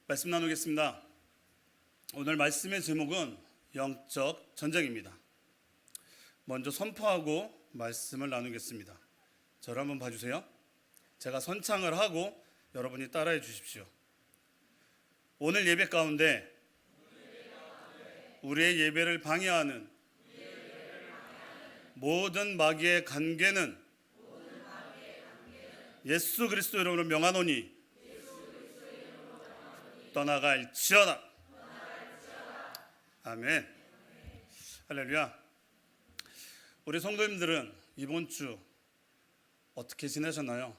말씀 나누겠습니다. 오늘 말씀의 제목은 영적 전쟁입니다. 먼저 선포하고 말씀을 나누겠습니다. 저를 한번 봐주세요. 제가 선창을 하고 여러분이 따라해 주십시오. 오늘 예배 가운데 우리의 예배를 방해하는 모든 마귀의 관계는 예수 그리스도 이름으로 명하노니 떠나갈지어다. 아멘. 할렐루야. 우리 성도님들은 이번 주 어떻게 지내셨나요?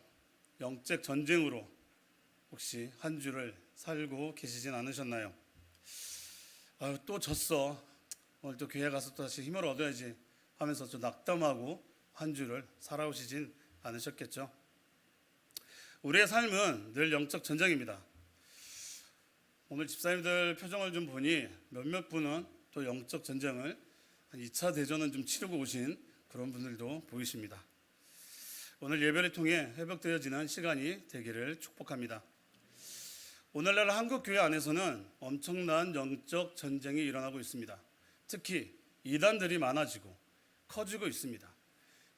영적 전쟁으로 혹시 한 주를 살고 계시진 않으셨나요? 또 졌어, 오늘 또 교회 가서 또 다시 힘을 얻어야지 하면서 좀 낙담하고 한 주를 살아오시진 않으셨겠죠? 우리의 삶은 늘 영적 전쟁입니다. 오늘 집사님들 표정을 좀 보니 몇몇 분은 또 영적 전쟁을 한 2차 대전은 좀 치르고 오신 그런 분들도 보이십니다. 오늘 예배를 통해 회복되어지는 시간이 되기를 축복합니다. 오늘날 한국 교회 안에서는 엄청난 영적 전쟁이 일어나고 있습니다. 특히 이단들이 많아지고 커지고 있습니다.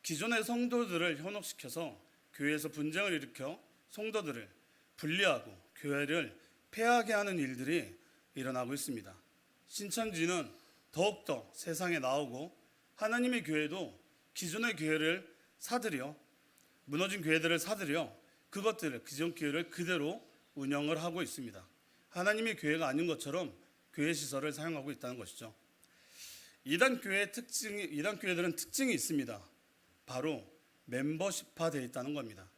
기존의 성도들을 현혹시켜서 교회에서 분쟁을 일으켜 성도들을 분리하고 교회를 폐하게 하는 일들이 일어나고 있습니다. 신천지는 더욱더 세상에 나오고 하나님의 교회도 기존의 교회를 사들여 무너진 교회들을 사들여 그것들을 기존 교회를 그대로 운영을 하고 있습니다. 하나님의 교회가 아닌 것처럼 교회 시설을 사용하고 있다는 것이죠. 이단 교회들은 특징이 있습니다. 바로 멤버십화되어 있다는 겁니다.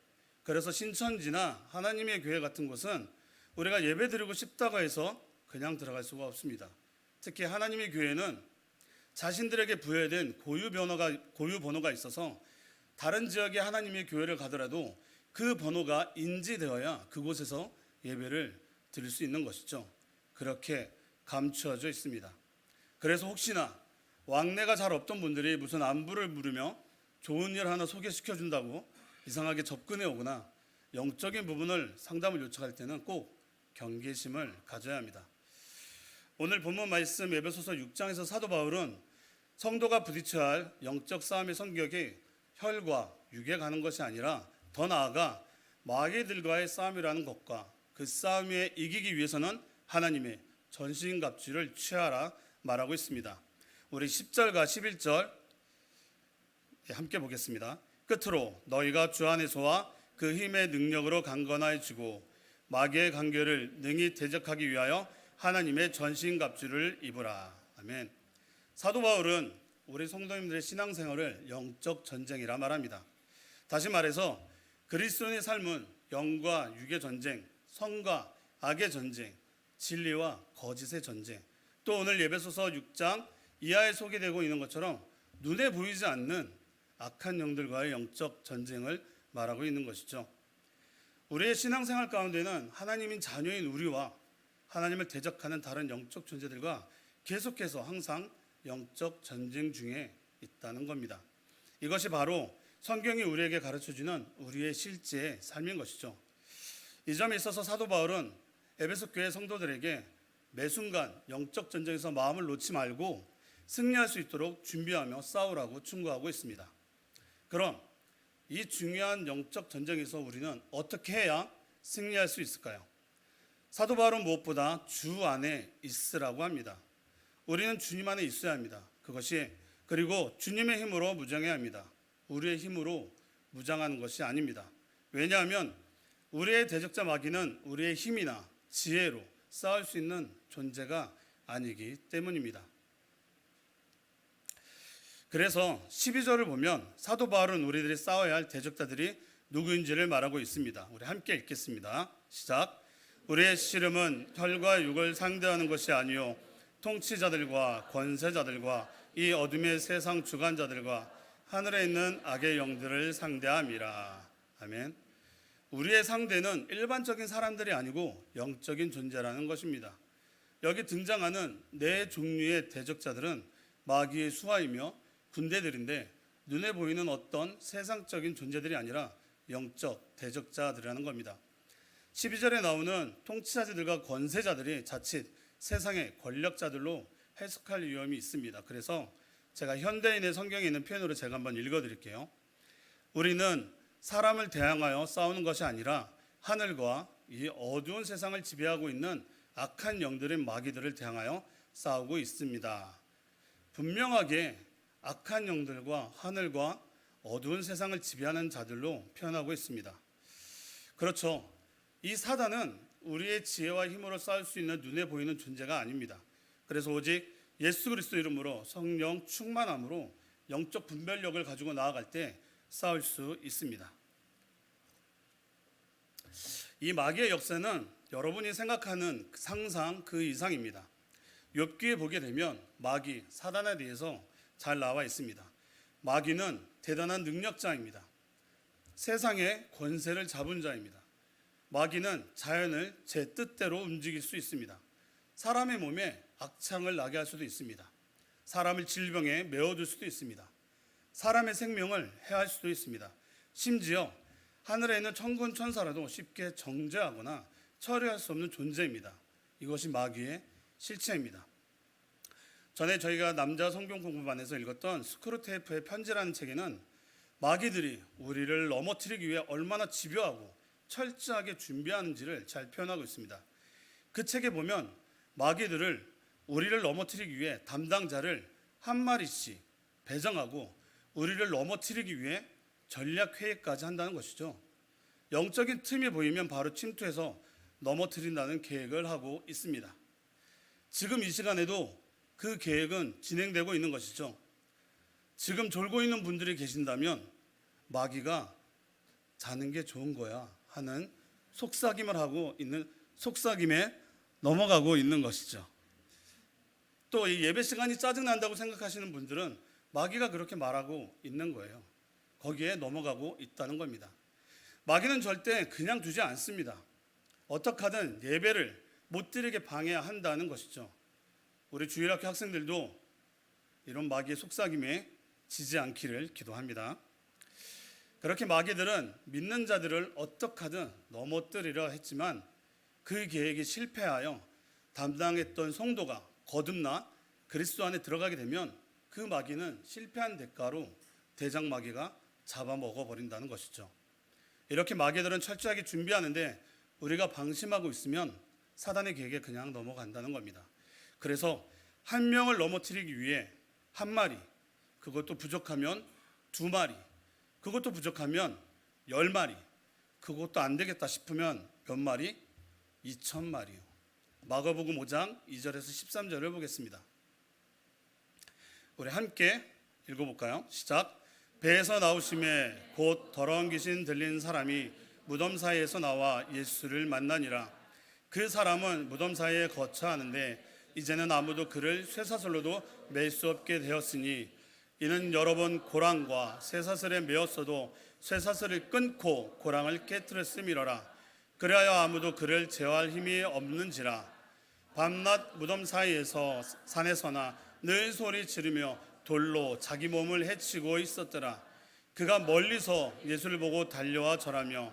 그래서 신천지나 하나님의 교회 같은 곳은 우리가 예배드리고 싶다고 해서 그냥 들어갈 수가 없습니다. 특히 하나님의 교회는 자신들에게 부여된 고유 번호가 있어서 다른 지역의 하나님의 교회를 가더라도 그 번호가 인지되어야 그곳에서 예배를 드릴 수 있는 것이죠. 그렇게 감추어져 있습니다. 그래서 혹시나 왕래가 잘 없던 분들이 무슨 안부를 물으며 좋은 일 하나 소개시켜준다고 이상하게 접근해 오거나 영적인 부분을 상담을 요청할 때는 꼭 경계심을 가져야 합니다. 오늘 본문 말씀 에베소서 6장에서 사도 바울은 성도가 부딪혀야 할 영적 싸움의 성격이 혈과 육에 가는 것이 아니라 더 나아가 마귀들과의 싸움이라는 것과 그 싸움에 이기기 위해서는 하나님의 전신갑주를 취하라 말하고 있습니다. 우리 10절과 11절 함께 보겠습니다. 끝으로 너희가 주 안에서와 그 힘의 능력으로 강건해지고 마귀의 관계를 능히 대적하기 위하여 하나님의 전신갑주를 입으라. 아멘. 사도 바울은 우리 성도님들의 신앙생활을 영적 전쟁이라 말합니다. 다시 말해서 그리스도인의 삶은 영과 육의 전쟁, 성과 악의 전쟁, 진리와 거짓의 전쟁, 또 오늘 에베소서 6장 이하에 소개되고 있는 것처럼 눈에 보이지 않는 악한 영들과의 영적 전쟁을 말하고 있는 것이죠. 우리의 신앙생활 가운데는 하나님인 자녀인 우리와 하나님을 대적하는 다른 영적 존재들과 계속해서 항상 영적 전쟁 중에 있다는 겁니다. 이것이 바로 성경이 우리에게 가르쳐주는 우리의 실제 삶인 것이죠. 이 점에 있어서 사도 바울은 에베소 교회 성도들에게 매 순간 영적 전쟁에서 마음을 놓지 말고 승리할 수 있도록 준비하며 싸우라고 충고하고 있습니다. 그럼 이 중요한 영적 전쟁에서 우리는 어떻게 해야 승리할 수 있을까요? 사도 바울은 무엇보다 주 안에 있으라고 합니다. 우리는 주님 안에 있어야 합니다. 그리고 주님의 힘으로 무장해야 합니다. 우리의 힘으로 무장하는 것이 아닙니다. 왜냐하면 우리의 대적자 마귀는 우리의 힘이나 지혜로 싸울 수 있는 존재가 아니기 때문입니다. 그래서 12절을 보면 사도 바울은 우리들이 싸워야 할 대적자들이 누구인지를 말하고 있습니다. 우리 함께 읽겠습니다. 시작. 우리의 씨름은 혈과 육을 상대하는 것이 아니요 통치자들과 권세자들과 이 어둠의 세상 주관자들과 하늘에 있는 악의 영들을 상대함이라. 아멘. 우리의 상대는 일반적인 사람들이 아니고 영적인 존재라는 것입니다. 여기 등장하는 네 종류의 대적자들은 마귀의 수하이며 군대들인데 눈에 보이는 어떤 세상적인 존재들이 아니라 영적 대적자들이라는 겁니다. 12절에 나오는 통치자들과 권세자들이 자칫 세상의 권력자들로 해석할 위험이 있습니다. 그래서 제가 현대인의 성경에 있는 표현으로 제가 한번 읽어드릴게요. 우리는 사람을 대항하여 싸우는 것이 아니라 하늘과 이 어두운 세상을 지배하고 있는 악한 영들인 마귀들을 대항하여 싸우고 있습니다. 분명하게 악한 영들과 하늘과 어두운 세상을 지배하는 자들로 표현하고 있습니다. 그렇죠. 이 사단은 우리의 지혜와 힘으로 싸울 수 있는 눈에 보이는 존재가 아닙니다. 그래서 오직 예수 그리스도 이름으로 성령 충만함으로 영적 분별력을 가지고 나아갈 때 싸울 수 있습니다. 이 마귀의 역사는 여러분이 생각하는 상상 그 이상입니다. 욥기에 보게 되면 마귀, 사단에 대해서 잘 나와 있습니다. 마귀는 대단한 능력자입니다. 세상의 권세를 잡은 자입니다. 마귀는 자연을 제 뜻대로 움직일 수 있습니다. 사람의 몸에 악창을 나게 할 수도 있습니다. 사람을 질병에 메워둘 수도 있습니다. 사람의 생명을 해할 수도 있습니다. 심지어 하늘에 있는 천군 천사라도 쉽게 정죄하거나 처리할 수 없는 존재입니다. 이것이 마귀의 실체입니다. 전에 저희가 남자 성경 공부반에서 읽었던 스크루테이프의 편지라는 책에는 마귀들이 우리를 넘어뜨리기 위해 얼마나 집요하고 철저하게 준비하는지를 잘 표현하고 있습니다. 그 책에 보면 마귀들을 우리를 넘어뜨리기 위해 담당자를 한 마리씩 배정하고 우리를 넘어뜨리기 위해 전략 회의까지 한다는 것이죠. 영적인 틈이 보이면 바로 침투해서 넘어뜨린다는 계획을 하고 있습니다. 지금 이 시간에도 그 계획은 진행되고 있는 것이죠. 지금 졸고 있는 분들이 계신다면 마귀가 자는 게 좋은 거야 하는 속삭임을 하고 있는, 속삭임에 넘어가고 있는 것이죠. 또 이 예배 시간이 짜증난다고 생각하시는 분들은 마귀가 그렇게 말하고 있는 거예요. 거기에 넘어가고 있다는 겁니다. 마귀는 절대 그냥 두지 않습니다. 어떻게 하든 예배를 못 드리게 방해한다는 것이죠. 우리 주일학교 학생들도 이런 마귀의 속삭임에 지지 않기를 기도합니다. 그렇게 마귀들은 믿는 자들을 어떻게 하든 넘어뜨리려 했지만 그 계획이 실패하여 담당했던 성도가 거듭나 그리스도 안에 들어가게 되면 그 마귀는 실패한 대가로 대장 마귀가 잡아먹어 버린다는 것이죠. 이렇게 마귀들은 철저하게 준비하는데 우리가 방심하고 있으면 사단의 계획에 그냥 넘어간다는 겁니다. 그래서 한 명을 넘어뜨리기 위해 한 마리, 그것도 부족하면 두 마리, 그것도 부족하면 10마리, 그것도 안 되겠다 싶으면 몇 마리? 2,000마리요. 마가복음 5장 2절에서 13절을 보겠습니다. 우리 함께 읽어볼까요? 시작. 배에서 나오심에 곧 더러운 귀신 들린 사람이 무덤 사이에서 나와 예수를 만나니라. 그 사람은 무덤 사이에 거처하는데 이제는 아무도 그를 쇠사슬로도 맬 수 없게 되었으니 이는 여러 번 고랑과 쇠사슬에 매었어도 쇠사슬을 끊고 고랑을 깨뜨렸음이로라. 그리하여 아무도 그를 제어할 힘이 없는지라. 밤낮 무덤 사이에서 산에서나 늘 소리 지르며 돌로 자기 몸을 해치고 있었더라. 그가 멀리서 예수를 보고 달려와 절하며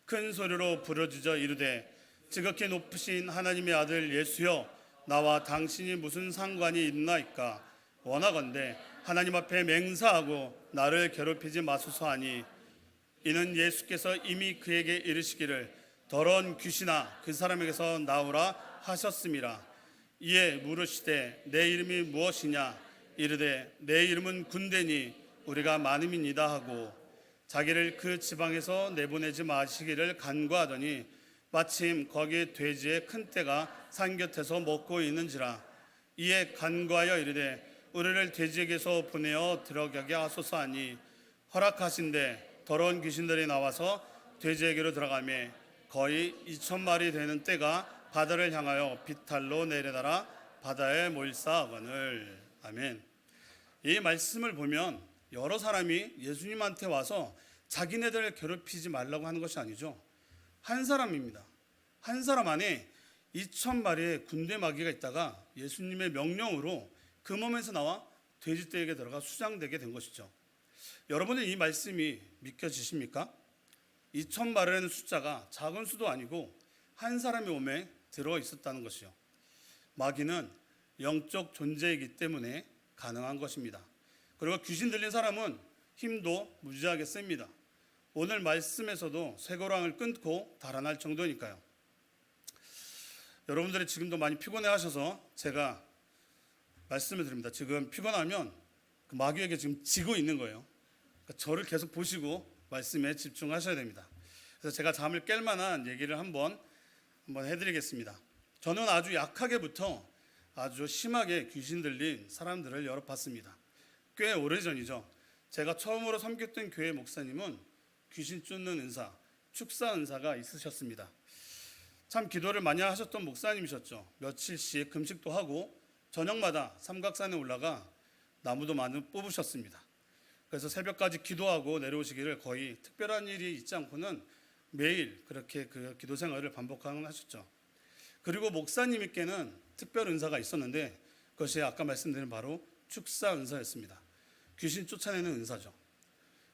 큰 소리로 부르짖어 이르되 지극히 높으신 하나님의 아들 예수여, 나와 당신이 무슨 상관이 있나이까? 원하건대 하나님 앞에 맹세하고 나를 괴롭히지 마소서 하니, 이는 예수께서 이미 그에게 이르시기를 더러운 귀신아 그 사람에게서 나오라 하셨음이라. 이에 물으시되 내 이름이 무엇이냐? 이르되 내 이름은 군대니 우리가 많음이니이다 하고 자기를 그 지방에서 내보내지 마시기를 간구하더니 마침 거기 돼지의 큰 떼가 산 곁에서 먹고 있는지라. 이에 간구하여 이르되 우리를 돼지에게서 보내어 들어가게 하소서 하니 허락하신대 더러운 귀신들이 나와서 돼지에게로 들어가매 거의 2,000마리 되는 떼가 바다를 향하여 비탈로 내려달아 바다에 몰사하거늘. 아멘. 이 말씀을 보면 여러 사람이 예수님한테 와서 자기네들을 괴롭히지 말라고 하는 것이 아니죠. 한 사람입니다. 한 사람 안에 2,000마리의 군대 마귀가 있다가 예수님의 명령으로 그 몸에서 나와 돼지떼에게 들어가 수장되게 된 것이죠. 여러분은 이 말씀이 믿겨지십니까? 2,000마리라는 숫자가 작은 수도 아니고 한 사람의 몸에 들어 있었다는 것이요. 마귀는 영적 존재이기 때문에 가능한 것입니다. 그리고 귀신 들린 사람은 힘도 무지하게 셉니다. 오늘 말씀에서도 쇠고랑을 끊고 달아날 정도니까요. 여러분들이 지금도 많이 피곤해 하셔서 제가 말씀을 드립니다. 지금 피곤하면 그 마귀에게 지금 지고 있는 거예요. 그러니까 저를 계속 보시고 말씀에 집중하셔야 됩니다. 그래서 제가 잠을 깰 만한 얘기를 한번 해드리겠습니다. 저는 아주 약하게부터 아주 심하게 귀신 들린 사람들을 여러 봤습니다. 꽤 오래전이죠. 제가 처음으로 섬겼던 교회 목사님은 귀신 쫓는 은사, 축사 은사가 있으셨습니다. 참 기도를 많이 하셨던 목사님이셨죠. 며칠씩 금식도 하고 저녁마다 삼각산에 올라가 나무도 많이 뽑으셨습니다. 그래서 새벽까지 기도하고 내려오시기를 거의 특별한 일이 있지 않고는 매일 그렇게 그 기도 생활을 반복하셨죠. 그리고 목사님께는 특별 은사가 있었는데 그것이 아까 말씀드린 바로 축사 은사였습니다. 귀신 쫓아내는 은사죠.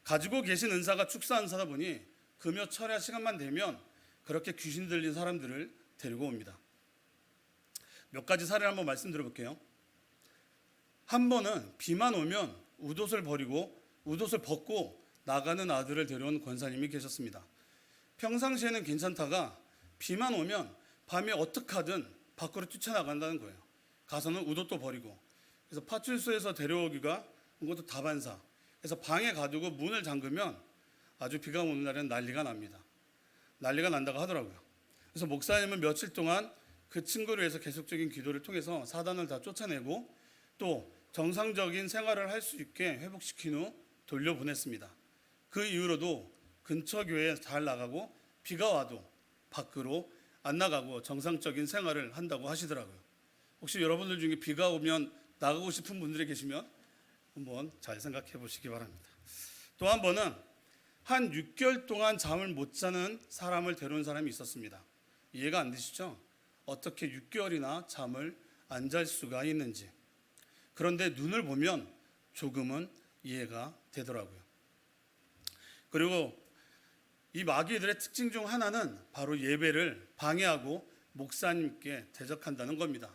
가지고 계신 은사가 축사 은사다 보니 금요 철야 시간만 되면 그렇게 귀신 들린 사람들을 데리고 옵니다. 몇 가지 사례를 한번 말씀드려볼게요. 한 번은 비만 오면 웃옷을 버리고 웃옷을 벗고 나가는 아들을 데려온 권사님이 계셨습니다. 평상시에는 괜찮다가 비만 오면 밤에 어떻게 하든 밖으로 뛰쳐나간다는 거예요. 가서는 웃옷도 버리고. 그래서 파출소에서 데려오기가 그것도 다반사. 그래서 방에 가두고 문을 잠그면 아주 비가 오는 날에는 난리가 납니다. 난리가 난다고 하더라고요. 그래서 목사님은 며칠 동안 그 친구를 위해서 계속적인 기도를 통해서 사단을 다 쫓아내고 또 정상적인 생활을 할 수 있게 회복시킨 후 돌려보냈습니다. 그 이후로도 근처 교회에 잘 나가고 비가 와도 밖으로 안 나가고 정상적인 생활을 한다고 하시더라고요. 혹시 여러분들 중에 비가 오면 나가고 싶은 분들이 계시면 한번 잘 생각해 보시기 바랍니다. 또 한 번은 한 6개월 동안 잠을 못 자는 사람을 데려온 사람이 있었습니다. 이해가 안 되시죠? 어떻게 6개월이나 잠을 안 잘 수가 있는지. 그런데 눈을 보면 조금은 이해가 되더라고요. 그리고 이 마귀들의 특징 중 하나는 바로 예배를 방해하고 목사님께 대적한다는 겁니다.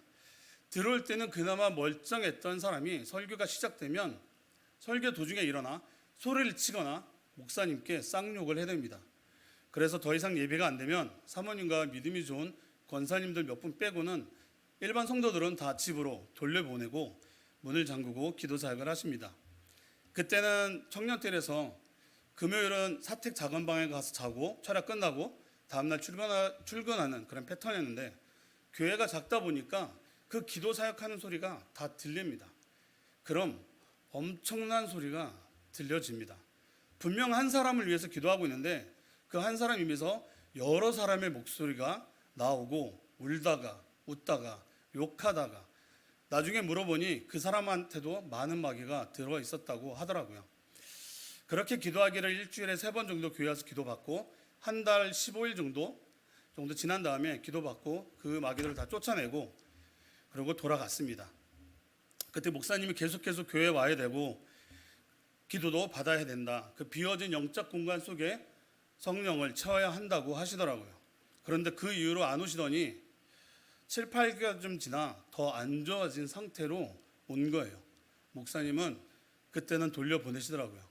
들어올 때는 그나마 멀쩡했던 사람이 설교가 시작되면 설교 도중에 일어나 소리를 치거나 목사님께 쌍욕을 해댑니다. 그래서 더 이상 예배가 안 되면 사모님과 믿음이 좋은 권사님들 몇 분 빼고는 일반 성도들은 다 집으로 돌려보내고 문을 잠그고 기도 사역을 하십니다. 그때는 청년들에서 금요일은 사택 작은 방에 가서 자고 철야 끝나고 다음날 출근하는 그런 패턴이었는데 교회가 작다 보니까 그 기도 사역하는 소리가 다 들립니다. 그럼 엄청난 소리가 들려집니다. 분명 한 사람을 위해서 기도하고 있는데 그 한 사람 입에서 여러 사람의 목소리가 나오고 울다가 웃다가 욕하다가 나중에 물어보니 그 사람한테도 많은 마귀가 들어 있었다고 하더라고요. 그렇게 기도하기를 일주일에 3번 정도 교회 와서 기도받고 한 달 15일 정도 지난 다음에 기도받고 그 마귀들을 다 쫓아내고 그리고 돌아갔습니다. 그때 목사님이 계속해서 교회에 와야 되고 기도도 받아야 된다. 그 비어진 영적 공간 속에 성령을 채워야 한다고 하시더라고요. 그런데 그 이후로 안 오시더니 7, 8개월쯤 지나 더 안 좋아진 상태로 온 거예요. 목사님은 그때는 돌려보내시더라고요.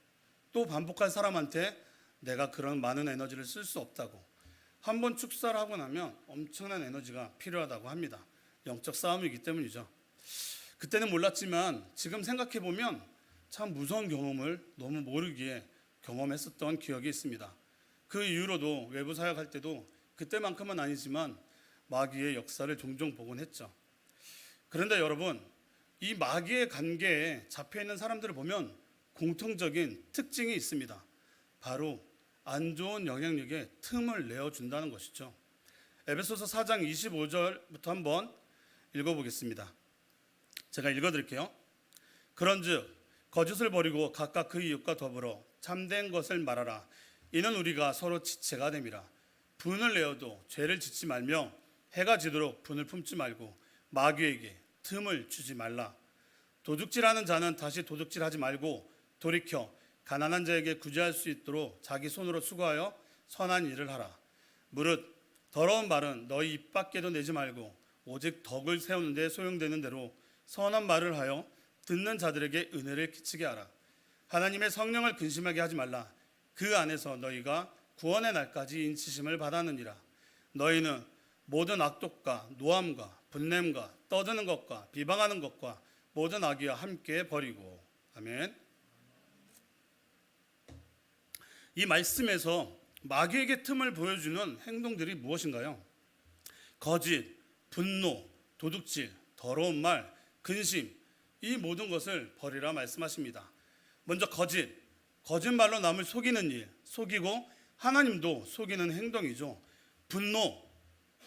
또 반복할 사람한테 내가 그런 많은 에너지를 쓸 수 없다고. 한번 축사를 하고 나면 엄청난 에너지가 필요하다고 합니다. 영적 싸움이기 때문이죠. 그때는 몰랐지만 지금 생각해보면 참 무서운 경험을 너무 모르기에 경험했었던 기억이 있습니다. 그 이후로도 외부 사역할 때도 그때만큼은 아니지만 마귀의 역사를 종종 보곤 했죠. 그런데 여러분, 이 마귀의 관계에 잡혀있는 사람들을 보면 공통적인 특징이 있습니다. 바로 안 좋은 영향력에 틈을 내어준다는 것이죠. 에베소서 4장 25절부터 한번 읽어보겠습니다. 제가 읽어드릴게요. 그런즉 거짓을 버리고 각각 그 이웃과 더불어 참된 것을 말하라. 이는 우리가 서로 지체가 됨이라. 분을 내어도 죄를 짓지 말며 해가 지도록 분을 품지 말고 마귀에게 틈을 주지 말라. 도둑질하는 자는 다시 도둑질하지 말고 돌이켜 가난한 자에게 구제할 수 있도록 자기 손으로 수고하여 선한 일을 하라. 무릇 더러운 말은 너희 입 밖에도 내지 말고 오직 덕을 세우는 데 소용되는 대로 선한 말을 하여 듣는 자들에게 은혜를 끼치게 하라. 하나님의 성령을 근심하게 하지 말라. 그 안에서 너희가 구원의 날까지 인치심을 받았느니라. 너희는 모든 악독과 노함과 분냄과 떠드는 것과 비방하는 것과 모든 악의와 함께 버리고. 아멘. 이 말씀에서 마귀에게 틈을 보여주는 행동들이 무엇인가요? 거짓, 분노, 도둑질, 더러운 말, 근심, 이 모든 것을 버리라 말씀하십니다. 먼저 거짓말로 남을 속이는 일, 속이고 하나님도 속이는 행동이죠. 분노,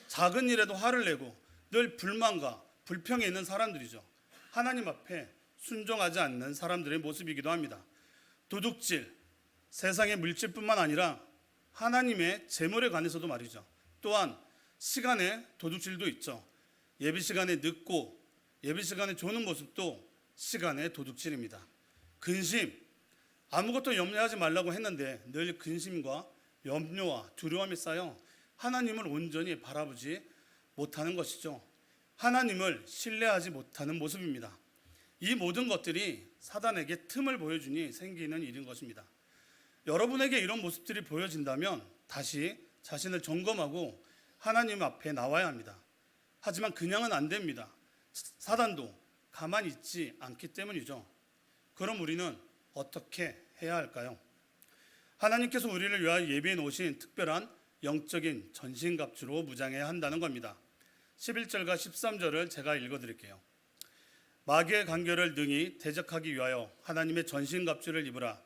작은 일에도 화를 내고 늘 불만과 불평에 있는 사람들이죠. 하나님 앞에 순종하지 않는 사람들의 모습이기도 합니다. 도둑질, 세상의 물질뿐만 아니라 하나님의 재물에 관해서도 말이죠. 또한 시간의 도둑질도 있죠. 예배 시간에 늦고 예배 시간에 조는 모습도 시간의 도둑질입니다. 근심, 아무것도 염려하지 말라고 했는데 늘 근심과 염려와 두려움이 쌓여 하나님을 온전히 바라보지 못하는 것이죠. 하나님을 신뢰하지 못하는 모습입니다. 이 모든 것들이 사단에게 틈을 보여주니 생기는 일인 것입니다. 여러분에게 이런 모습들이 보여진다면 다시 자신을 점검하고 하나님 앞에 나와야 합니다. 하지만 그냥은 안 됩니다. 사단도 가만히 있지 않기 때문이죠. 그럼 우리는 어떻게 해야 할까요? 하나님께서 우리를 위하여 예비해 놓으신 특별한 영적인 전신갑주로 무장해야 한다는 겁니다. 11절과 13절을 제가 읽어드릴게요. 마귀의 간결을 능히 대적하기 위하여 하나님의 전신갑주를 입으라.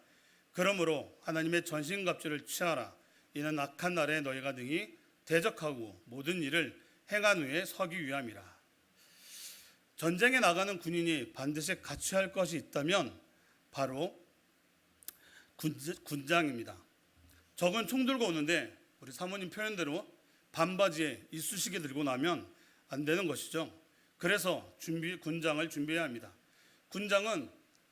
그러므로 하나님의 전신갑주를 취하라. 이는 악한 날에 너희가 능히 대적하고 모든 일을 행한 후에 서기 위함이라. 전쟁에 나가는 군인이 반드시 갖춰야 할 것이 있다면 바로 군장입니다. 적은 총 들고 오는데 우리 사모님 표현대로 반바지에 이쑤시개 들고 나면 안 되는 것이죠. 그래서 군장을 준비해야 합니다. 군장은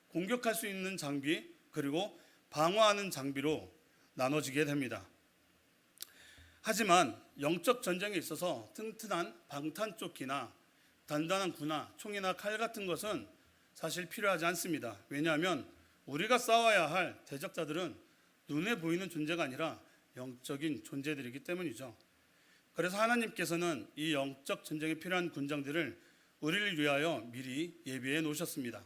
공격할 수 있는 장비 그리고 방어하는 장비로 나눠지게 됩니다. 하지만 영적 전쟁에 있어서 튼튼한 방탄조끼나 단단한 군화, 총이나 칼 같은 것은 사실 필요하지 않습니다. 왜냐하면 우리가 싸워야 할 대적자들은 눈에 보이는 존재가 아니라 영적인 존재들이기 때문이죠. 그래서 하나님께서는 이 영적 전쟁에 필요한 군장들을 우리를 위하여 미리 예비해 놓으셨습니다.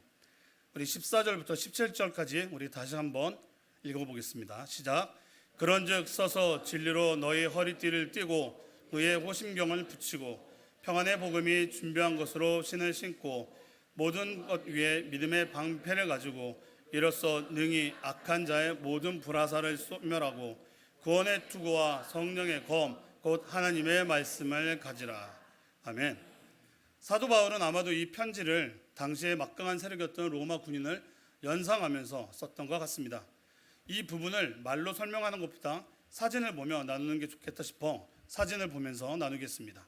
우리 14절부터 17절까지 우리 다시 한번 읽어보겠습니다. 시작. 그런즉 서서 진리로 너희 허리띠를 띠고 의의 호심경을 붙이고 평안의 복음이 준비한 것으로 신을 신고 모든 것 위에 믿음의 방패를 가지고 이로써 능히 악한 자의 모든 불화살을 소멸하고 구원의 투구와 성령의 검 곧 하나님의 말씀을 가지라. 아멘. 사도 바울은 아마도 이 편지를 당시에 막강한 세력이었던 로마 군인을 연상하면서 썼던 것 같습니다. 이 부분을 말로 설명하는 것보다 사진을 보며 나누는 게 좋겠다 싶어 사진을 보면서 나누겠습니다.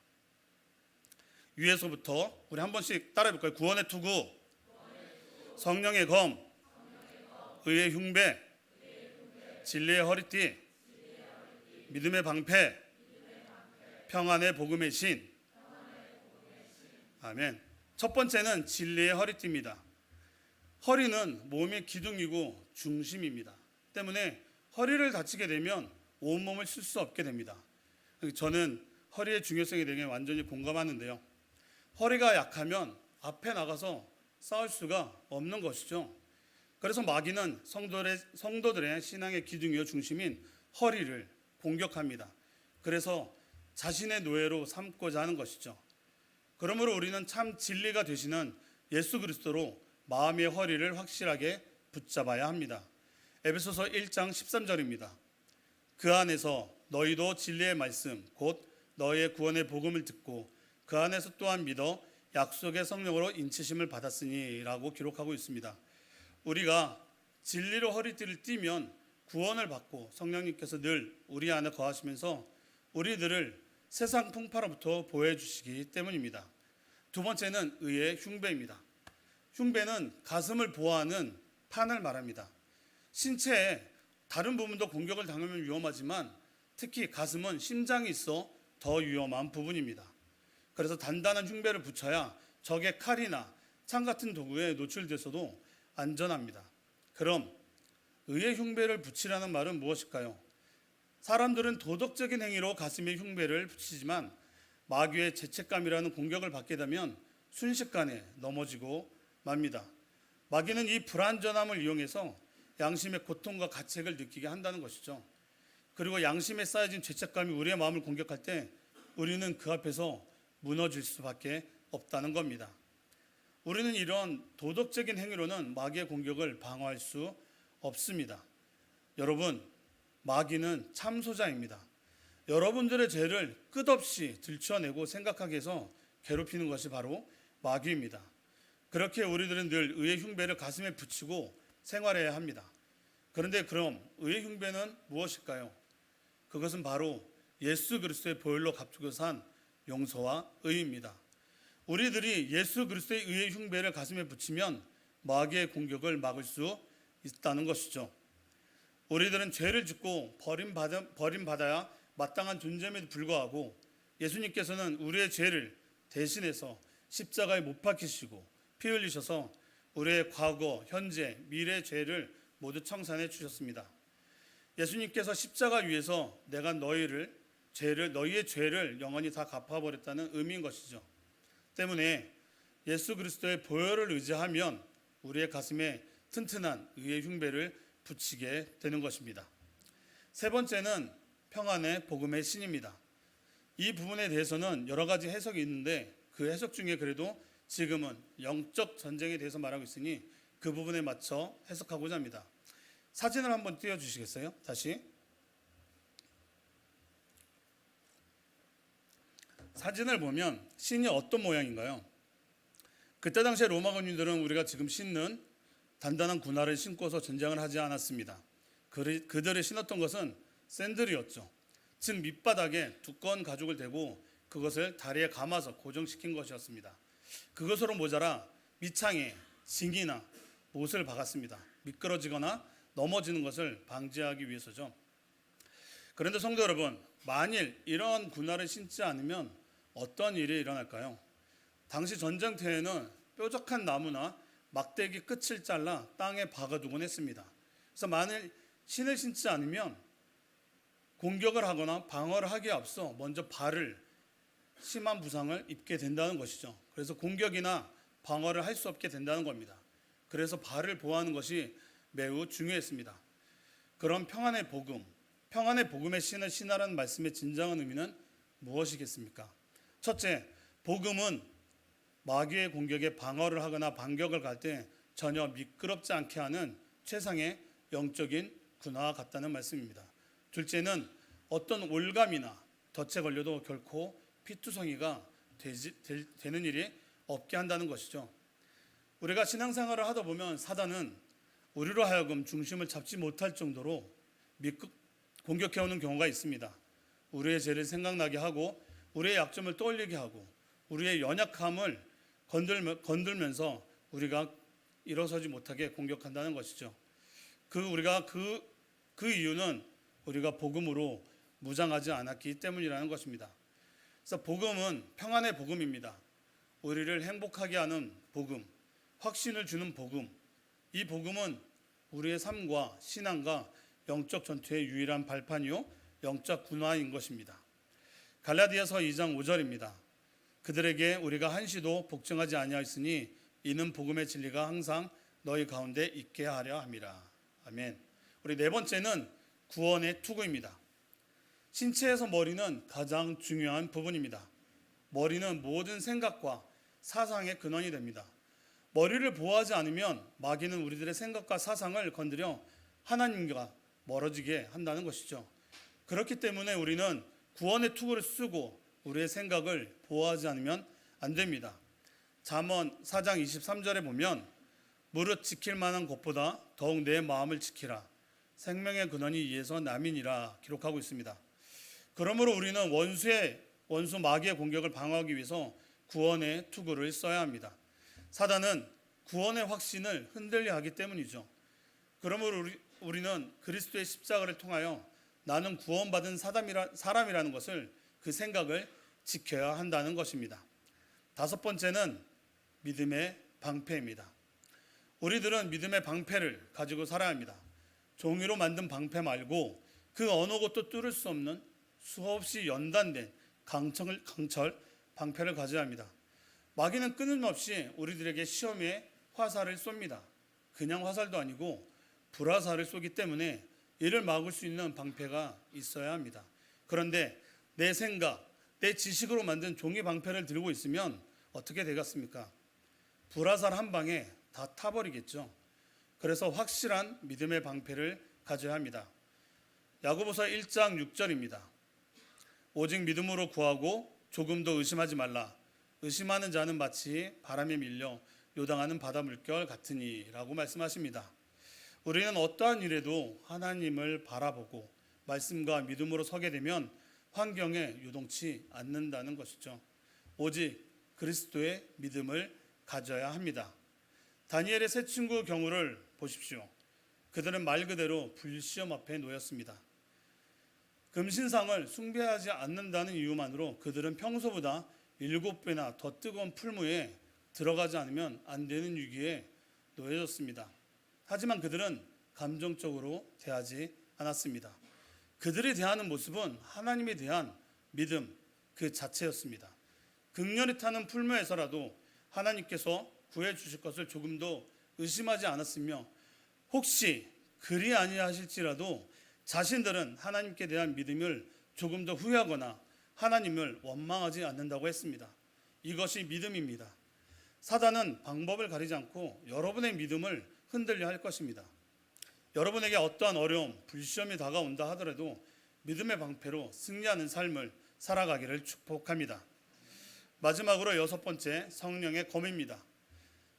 위에서부터 우리 한 번씩 따라해 볼까요? 구원의 투구, 성령의 검, 의의 흉배, 진리의 허리띠, 믿음의 방패, 평안의 복음의 신. 아멘. 첫 번째는 진리의 허리띠입니다. 허리는 몸의 기둥이고 중심입니다. 때문에 허리를 다치게 되면 온몸을 쓸 수 없게 됩니다. 저는 허리의 중요성에 대해 완전히 공감하는데요. 허리가 약하면 앞에 나가서 싸울 수가 없는 것이죠. 그래서 마귀는 성도들의 신앙의 기둥이요 중심인 허리를 공격합니다. 그래서 자신의 노예로 삼고자 하는 것이죠. 그러므로 우리는 참 진리가 되시는 예수 그리스도로 마음의 허리를 확실하게 붙잡아야 합니다. 에베소서 1장 13절입니다. 그 안에서 너희도 진리의 말씀 곧 너희의 구원의 복음을 듣고 그 안에서 또한 믿어 약속의 성령으로 인치심을 받았으니 라고 기록하고 있습니다. 우리가 진리로 허리띠를 띠면 구원을 받고 성령님께서 늘 우리 안에 거하시면서 우리들을 세상 풍파로부터 보호해 주시기 때문입니다. 두 번째는 의의 흉배입니다. 흉배는 가슴을 보호하는 판을 말합니다. 신체의 다른 부분도 공격을 당하면 위험하지만 특히 가슴은 심장이 있어 더 위험한 부분입니다. 그래서 단단한 흉배를 붙여야 적의 칼이나 창 같은 도구에 노출돼서도 안전합니다. 그럼 의의 흉배를 붙이라는 말은 무엇일까요? 사람들은 도덕적인 행위로 가슴에 흉배를 붙이지만 마귀의 죄책감이라는 공격을 받게 되면 순식간에 넘어지고 맙니다. 마귀는 이 불완전함을 이용해서 양심의 고통과 가책을 느끼게 한다는 것이죠. 그리고 양심에 쌓여진 죄책감이 우리의 마음을 공격할 때 우리는 그 앞에서 무너질 수밖에 없다는 겁니다. 우리는 이런 도덕적인 행위로는 마귀의 공격을 방어할 수 없습니다. 여러분, 마귀는 참소자입니다. 여러분들의 죄를 끝없이 들춰내고 생각하게 해서 괴롭히는 것이 바로 마귀입니다. 그렇게 우리들은 늘 의의 흉배를 가슴에 붙이고 생활해야 합니다. 그런데 그럼 의의 흉배는 무엇일까요? 그것은 바로 예수 그리스도의 보혈로 값주고 산 용서와 의입니다. 우리들이 예수 그리스도의 의의 흉배를 가슴에 붙이면 마귀의 공격을 막을 수 있다는 것이죠. 우리들은 죄를 짓고 버림받아야 마땅한 존재임에도 불구하고 예수님께서는 우리의 죄를 대신해서 십자가에 못 박히시고 피 흘리셔서 우리의 과거, 현재, 미래의 죄를 모두 청산해 주셨습니다. 예수님께서 십자가 위에서 내가 너희의 죄를 영원히 다 갚아버렸다는 의미인 것이죠. 때문에 예수 그리스도의 보혈을 의지하면 우리의 가슴에 튼튼한 의의 흉배를 붙이게 되는 것입니다. 세 번째는 평안의 복음의 신입니다. 이 부분에 대해서는 여러 가지 해석이 있는데 그 해석 중에 그래도 지금은 영적 전쟁에 대해서 말하고 있으니 그 부분에 맞춰 해석하고자 합니다. 사진을 한번 띄워주시겠어요? 다시. 사진을 보면 신이 어떤 모양인가요? 그때 당시에 로마 군인들은 우리가 지금 신는 단단한 군화를 신고서 전쟁을 하지 않았습니다. 그들이 신었던 것은 샌들이었죠. 즉 밑바닥에 두꺼운 가죽을 대고 그것을 다리에 감아서 고정시킨 것이었습니다. 그것으로 모자라 밑창에 징이나 못을 박았습니다. 미끄러지거나 넘어지는 것을 방지하기 위해서죠. 그런데 성도 여러분, 만일 이런 군화를 신지 않으면 어떤 일이 일어날까요? 당시 전쟁터에는 뾰족한 나무나 막대기 끝을 잘라 땅에 박아두곤 했습니다. 그래서 만일 신을 신지 않으면 공격을 하거나 방어를 하기에 앞서 먼저 발을 심한 부상을 입게 된다는 것이죠. 그래서 공격이나 방어를 할 수 없게 된다는 겁니다. 그래서 발을 보호하는 것이 매우 중요했습니다. 그럼 평안의 복음의 신을 신하라는 말씀의 진정한 의미는 무엇이겠습니까? 첫째, 복음은 마귀의 공격에 방어를 하거나 반격을 갈 때 전혀 미끄럽지 않게 하는 최상의 영적인 군화와 같다는 말씀입니다. 둘째는 어떤 올감이나 덫에 걸려도 결코 피투성이가 되는 일이 없게 한다는 것이죠. 우리가 신앙생활을 하다 보면 사단은 우리로 하여금 중심을 잡지 못할 정도로 공격해오는 경우가 있습니다. 우리의 죄를 생각나게 하고 우리의 약점을 떠올리게 하고 우리의 연약함을 건들면서 우리가 일어서지 못하게 공격한다는 것이죠. 그 이유는 우리가 복음으로 무장하지 않았기 때문이라는 것입니다. 그래서 복음은 평안의 복음입니다. 우리를 행복하게 하는 복음, 확신을 주는 복음. 이 복음은 우리의 삶과 신앙과 영적 전투의 유일한 발판이요 영적 군화인 것입니다. 갈라디아서 2장 5절입니다. 그들에게 우리가 한시도 복종하지 아니하였으니 이는 복음의 진리가 항상 너희 가운데 있게 하려 함이라. 아멘. 우리 네 번째는 구원의 투구입니다. 신체에서 머리는 가장 중요한 부분입니다. 머리는 모든 생각과 사상의 근원이 됩니다. 머리를 보호하지 않으면 마귀는 우리들의 생각과 사상을 건드려 하나님과 멀어지게 한다는 것이죠. 그렇기 때문에 우리는 구원의 투구를 쓰고 우리의 생각을 보호하지 않으면 안 됩니다. 잠언 4장 23절에 보면 무릇 지킬 만한 것보다 더욱 내 마음을 지키라. 생명의 근원이 이에서 남이니라 기록하고 있습니다. 그러므로 우리는 원수 마귀의 공격을 방어하기 위해서 구원의 투구를 써야 합니다. 사단은 구원의 확신을 흔들려 하기 때문이죠. 그러므로 우리는 그리스도의 십자가를 통하여 나는 구원받은 사람이라는 것을 그 생각을 지켜야 한다는 것입니다. 다섯 번째는 믿음의 방패입니다. 우리들은 믿음의 방패를 가지고 살아야 합니다. 종이로 만든 방패 말고 그 어느 것도 뚫을 수 없는 수없이 연단된 강철 방패를 가져야 합니다. 마귀는 끊임없이 우리들에게 시험에 화살을 쏩니다. 그냥 화살도 아니고 불화살을 쏘기 때문에 이를 막을 수 있는 방패가 있어야 합니다. 그런데 내 생각, 내 지식으로 만든 종이 방패를 들고 있으면 어떻게 되겠습니까? 불화살 한 방에 다 타버리겠죠. 그래서 확실한 믿음의 방패를 가져야 합니다. 야고보서 1장 6절입니다. 오직 믿음으로 구하고 조금도 의심하지 말라. 의심하는 자는 마치 바람에 밀려 요당하는 바다 물결 같으니 라고 말씀하십니다. 우리는 어떠한 일에도 하나님을 바라보고 말씀과 믿음으로 서게 되면 환경에 요동치 않는다는 것이죠. 오직 그리스도의 믿음을 가져야 합니다. 다니엘의 세 친구 경우를 보십시오. 그들은 말 그대로 불시험 앞에 놓였습니다. 금신상을 숭배하지 않는다는 이유만으로 그들은 평소보다 7배나 더 뜨거운 풀무에 들어가지 않으면 안 되는 위기에 놓여졌습니다. 하지만 그들은 감정적으로 대하지 않았습니다. 그들이 대하는 모습은 하나님에 대한 믿음 그 자체였습니다. 극렬히 타는 풀무에서라도 하나님께서 구해 주실 것을 조금도 의심하지 않았으며 혹시 그리 아니하실지라도 자신들은 하나님께 대한 믿음을 조금 더 후회하거나 하나님을 원망하지 않는다고 했습니다. 이것이 믿음입니다. 사단은 방법을 가리지 않고 여러분의 믿음을 흔들려 할 것입니다. 여러분에게 어떠한 어려움, 불시험이 다가온다 하더라도 믿음의 방패로 승리하는 삶을 살아가기를 축복합니다. 마지막으로 여섯 번째, 성령의 검입니다.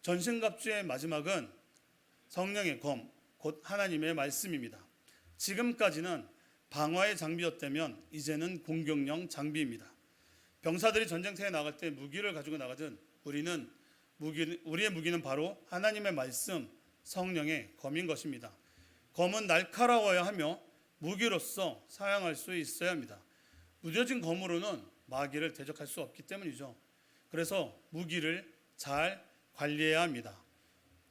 전신갑주의 마지막은 성령의 검, 곧 하나님의 말씀입니다. 지금까지는 방어의 장비였다면 이제는 공격용 장비입니다. 병사들이 전쟁터에 나갈 때 무기를 가지고 나가든 우리의 무기는 바로 하나님의 말씀, 성령의 검인 것입니다. 검은 날카로워야 하며 무기로서 사용할 수 있어야 합니다. 무뎌진 검으로는 마귀를 대적할 수 없기 때문이죠. 그래서 무기를 잘 관리해야 합니다.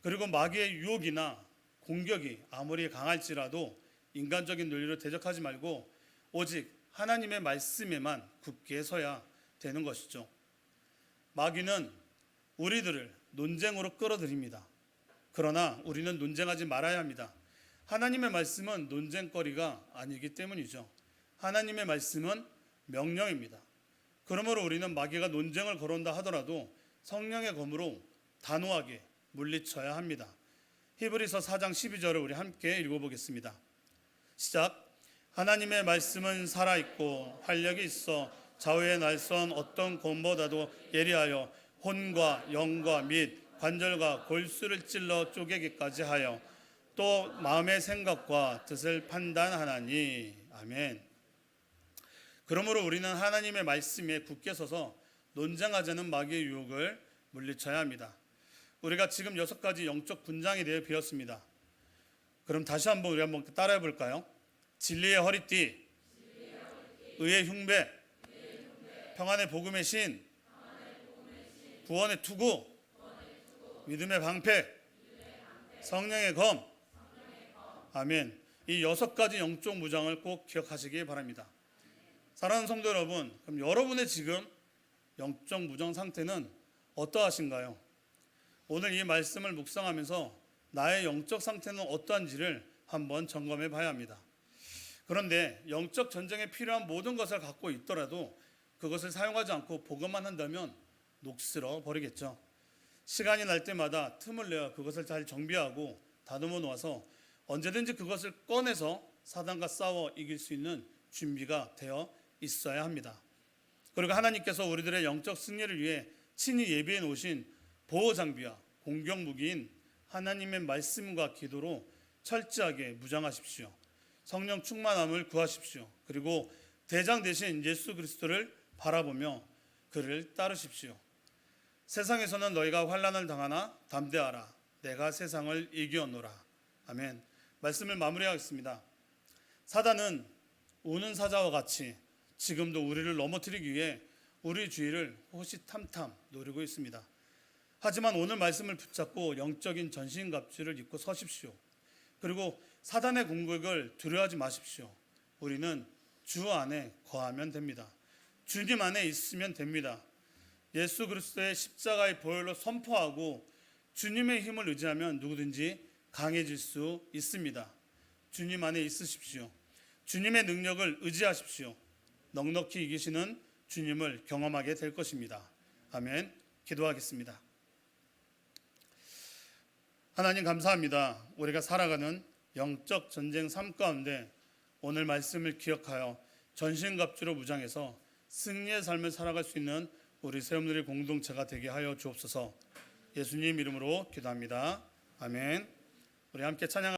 그리고 마귀의 유혹이나 공격이 아무리 강할지라도 인간적인 논리로 대적하지 말고 오직 하나님의 말씀에만 굳게 서야 되는 것이죠. 마귀는 우리들을 논쟁으로 끌어들입니다. 그러나 우리는 논쟁하지 말아야 합니다. 하나님의 말씀은 논쟁거리가 아니기 때문이죠. 하나님의 말씀은 명령입니다. 그러므로 우리는 마귀가 논쟁을 걸어온다 하더라도 성령의 검으로 단호하게 물리쳐야 합니다. 히브리서 4장 12절을 우리 함께 읽어보겠습니다. 시작. 하나님의 말씀은 살아있고 활력이 있어 좌우에 날선 어떤 검보다도 예리하여 혼과 영과 및 관절과 골수를 찔러 쪼개기까지 하여 또 마음의 생각과 뜻을 판단하나니. 아멘. 그러므로 우리는 하나님의 말씀에 굳게 서서 논쟁하자는 마귀의 유혹을 물리쳐야 합니다. 우리가 지금 6가지 영적 군장에 대해 배웠습니다. 그럼 다시 한번 우리 한번 따라해 볼까요? 진리의 허리띠, 의의 흉배, 평안의 복음의 신, 구원의 투구, 믿음의 방패, 성령의 검. 아멘. 이 6가지 영적 무장을 꼭 기억하시기 바랍니다. 사랑하는 성도 여러분, 그럼 여러분의 지금 영적 무장 상태는 어떠하신가요? 오늘 이 말씀을 묵상하면서 나의 영적 상태는 어떠한지를 한번 점검해 봐야 합니다. 그런데 영적 전쟁에 필요한 모든 것을 갖고 있더라도 그것을 사용하지 않고 보고만 한다면 녹슬어 버리겠죠. 시간이 날 때마다 틈을 내어 그것을 잘 정비하고 다듬어 놓아서 언제든지 그것을 꺼내서 사단과 싸워 이길 수 있는 준비가 되어 있어야 합니다. 그리고 하나님께서 우리들의 영적 승리를 위해 친히 예비해 놓으신 보호 장비와 공격 무기인 하나님의 말씀과 기도로 철저하게 무장하십시오. 성령 충만함을 구하십시오. 그리고 대장 되신 예수 그리스도를 바라보며 그를 따르십시오. 세상에서는 너희가 환난을 당하나 담대하라. 내가 세상을 이기었노라. 아멘. 말씀을 마무리하겠습니다. 사단은 우는 사자와 같이 지금도 우리를 넘어뜨리기 위해 우리 주위를 호시탐탐 노리고 있습니다. 하지만 오늘 말씀을 붙잡고 영적인 전신갑주를 입고 서십시오. 그리고 사단의 공격을 두려워하지 마십시오. 우리는 주 안에 거하면 됩니다. 주님 안에 있으면 됩니다. 예수 그리스도의 십자가의 보혈로 선포하고 주님의 힘을 의지하면 누구든지 강해질 수 있습니다. 주님 안에 있으십시오. 주님의 능력을 의지하십시오. 넉넉히 이기시는 주님을 경험하게 될 것입니다. 아멘. 기도하겠습니다. 하나님 감사합니다. 우리가 살아가는 영적 전쟁 삶 가운데 오늘 말씀을 기억하여 전신갑주로 무장해서 승리의 삶을 살아갈 수 있는 우리 세움들의 공동체가 되게 하여 주옵소서. 예수님 이름으로 기도합니다. 아멘. 우리 함께 찬양